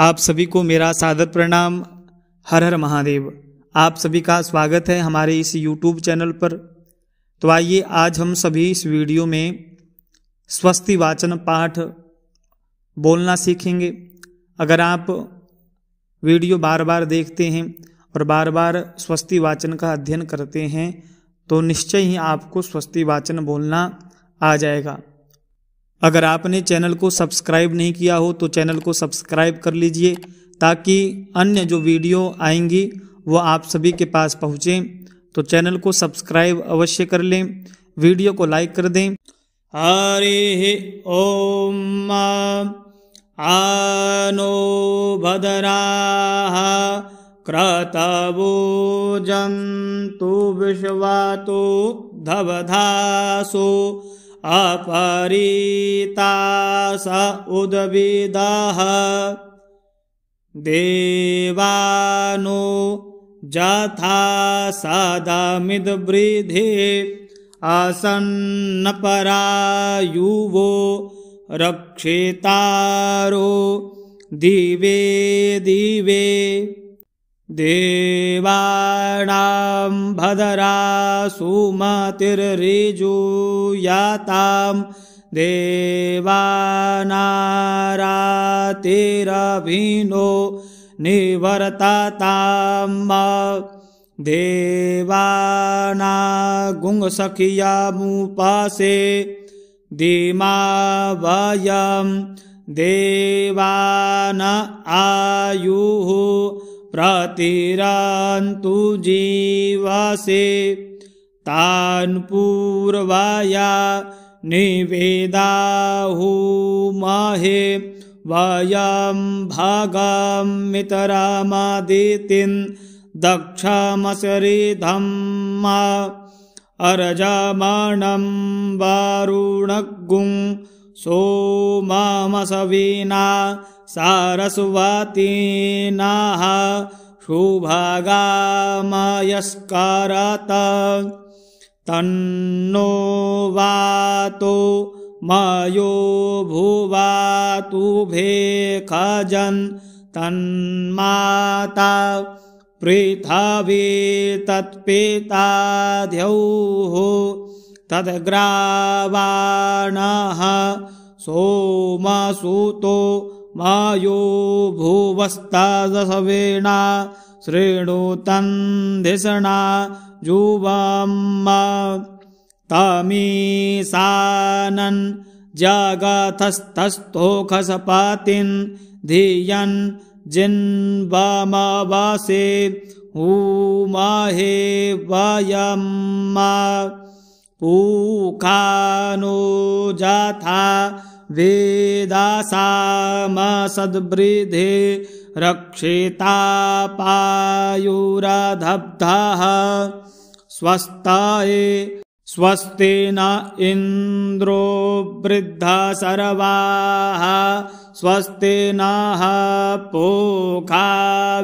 आप सभी को मेरा सादर प्रणाम। हर हर महादेव। आप सभी का स्वागत है हमारे इस YouTube चैनल पर। तो आइए आज हम सभी इस वीडियो में स्वस्ति वाचन पाठ बोलना सीखेंगे। अगर आप वीडियो बार बार देखते हैं और बार बार स्वस्ति वाचन का अध्ययन करते हैं तो निश्चय ही आपको स्वस्ति वाचन बोलना आ जाएगा। अगर आपने चैनल को सब्सक्राइब नहीं किया हो तो चैनल को सब्सक्राइब कर लीजिए ताकि अन्य जो वीडियो आएंगी वो आप सभी के पास पहुँचें। तो चैनल को सब्सक्राइब अवश्य कर लें, वीडियो को लाइक कर दें। हरि ओम। आनो भद्राः क्रतवो जन्तु विश्वातो धवधासो अपरीतास उद्भिदाः देवानो यथा सदमिद्वृधे आसन्नपरायुवो रक्षितारो दिवे दिवे देवानां भद्रा सुमतिर्ऋजुयातां देवानारातिरभिनो निवर्तताम् देवानागुंसखियामुपासे धीमा वयं देवान आयुः प्रतिरन्तु जीवसे तान् पूर्वया निवेदाहुमहे वयं भगमितरमदितिं दक्षमसरिधम् अर्जमणं वरुणगुं सोममसविना सारस्वतीनाः शुभगामयस्करत तन्नो वातो मयो भुवातु भेखजन् तन्माता पृथिवी तत्पिता द्यौः तद्ग्रावाणः सोमसुतो मयो भुवस्तादसवेना शृणुतन्धिषणा जुवम् तमीशानन् जगतस्थस्थोखसपतिन् धियन् जिन्वमवसे हुमहे वयम् पूखानो यथा वेदासामसद्वृधे रक्षिता पायुरदब्धः स्वस्ताये स्वस्ति न इन्द्रो वृद्धसर्वाः स्वस्ति नः पूषा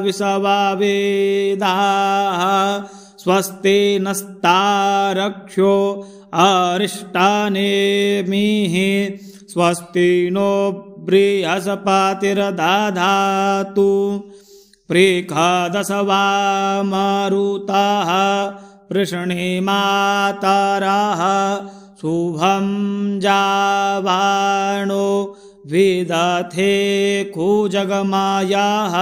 विश्ववेदाः स्वस्ति नस्तारक्ष्यो अरिष्टानेमिः स्वस्ति नो बृहस्पतिर्दधातु पृषदसवा मरुतः वृषणिमातरः शुभं जावाणो विदथे कुजगमायाः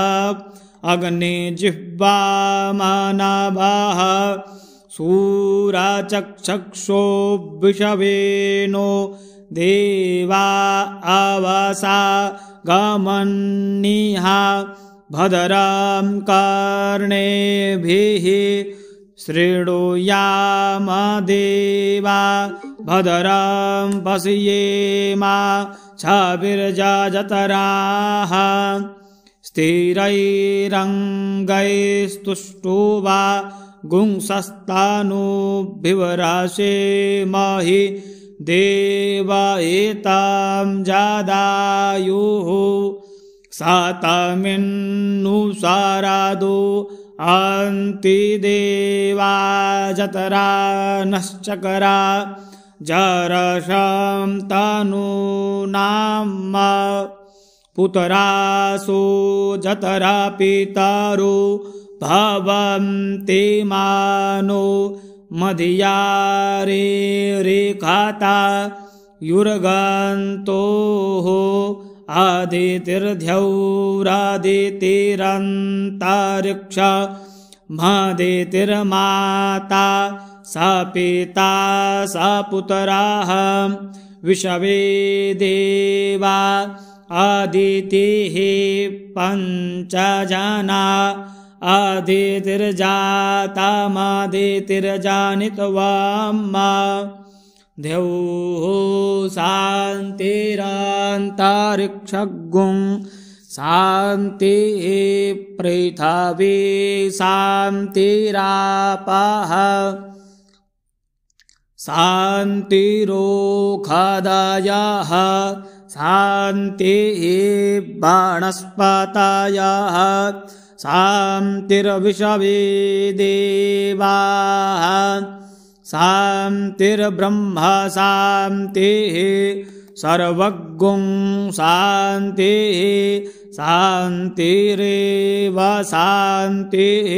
अग्निजिह्वामनवः शूरचक्षुषो विषवेनो देवा अवसा गमन्निः भद्रं कर्णेभिः शृणुयाम देवा भद्रं पश्येमा छविर्जतराः स्थिरैरङ्गैस्तुष्टुवा गुंसस्तानुभिवरासेमहि देव एतां जादायुः सातमिन्नुसारादो अन्तिदेवा जतरा नश्चकरा जरशं तनूनां पुतरासो जतरा पितरो भवन्ते मानो मधियारे रेखाता युर्गन्तोः आदितिर्द्यौरादितिरन्तरिक्ष मादितिर्माता स पिता स पुतराः विषवे देवा आदितिः पञ्चजना आदितिर्जातामादितिर्जानित्वाम्मा द्यौः शान्तिरन्तरिक्षगुं शान्तिः पृथिवी शान्तिरापः शान्तिरोषधयः शान्तिः वनस्पतयः शान्तिर्विषवे देवाः शान्तिर्ब्रह्म शान्तिः सर्वगुं शान्तिः शान्तिरेव शान्तिः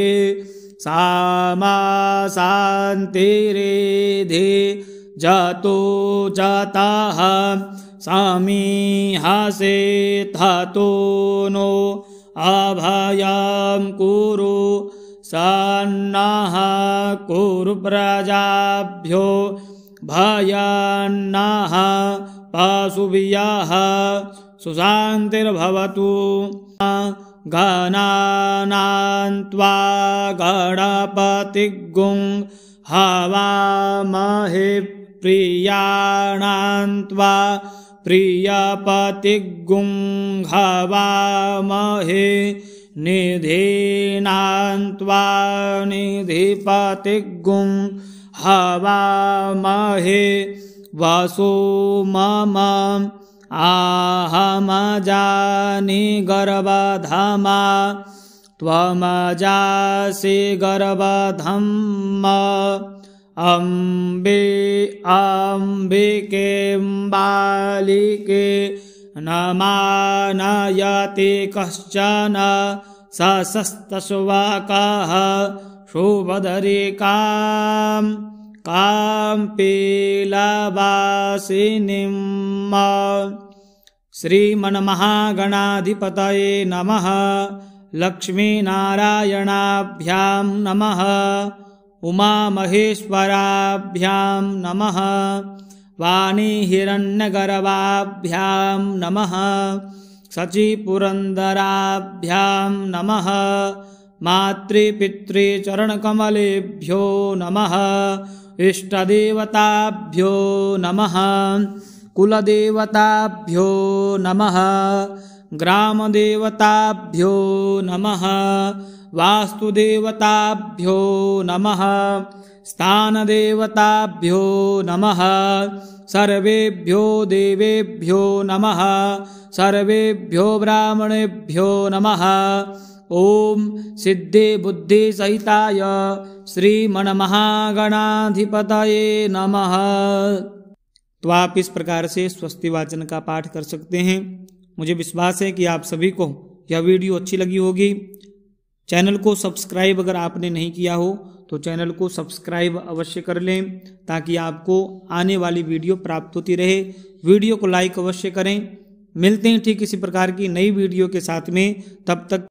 सामा शान्तिरेधि जतो जतः समीहसे ततो नो अभयं कुरु सन्नः कुरु प्रजाभ्यो भयन्नः पशुभ्यः सुशान्तिर्भवतु गणानान्त्वा गणपतिगुं हवामहे प्रियाणान्त्वा प्रियपतिगुं हवामहे निधीनान्त्वा निधिपतिगुं हवामहे वसो मम आहमजानि गर्भधमा त्वमजासि गर्भधम्म अम्बे अम्बिके बालिके न मानयति कश्चन सशस्तशुवाकः शुभदरिकां काम्पीलवासिनीं श्रीमन्महागणाधिपतये नमः। लक्ष्मीनारायणाभ्यां नमः। उमामहेश्वराभ्यां नमः। वाणीहिरण्यगर्भाभ्यां नमः। शचीपुरन्दराभ्यां नमः। मातृपितृचरणकमलेभ्यो नमः। इष्टदेवताभ्यो नमः। कुलदेवताभ्यो नमः। ग्रामदेवताभ्यो नमः। वास्तुदेवताभ्यो नमः। स्थानदेवताभ्यो नमः। सर्वेभ्यो देवेभ्यो नमः। सर्वेभ्यो ब्राह्मणेभ्यो नमः। ओम सिद्धिबुद्धिसहिताय श्रीमन्महागणाधिपतये नमः। तो आप इस प्रकार से स्वस्ति वाचन का पाठ कर सकते हैं। मुझे विश्वास है कि आप सभी को यह वीडियो अच्छी लगी होगी। चैनल को सब्सक्राइब अगर आपने नहीं किया हो तो चैनल को सब्सक्राइब अवश्य कर लें ताकि आपको आने वाली वीडियो प्राप्त होती रहे। वीडियो को लाइक अवश्य करें। मिलते हैं ठीक इसी प्रकार की नई वीडियो के साथ में। तब तक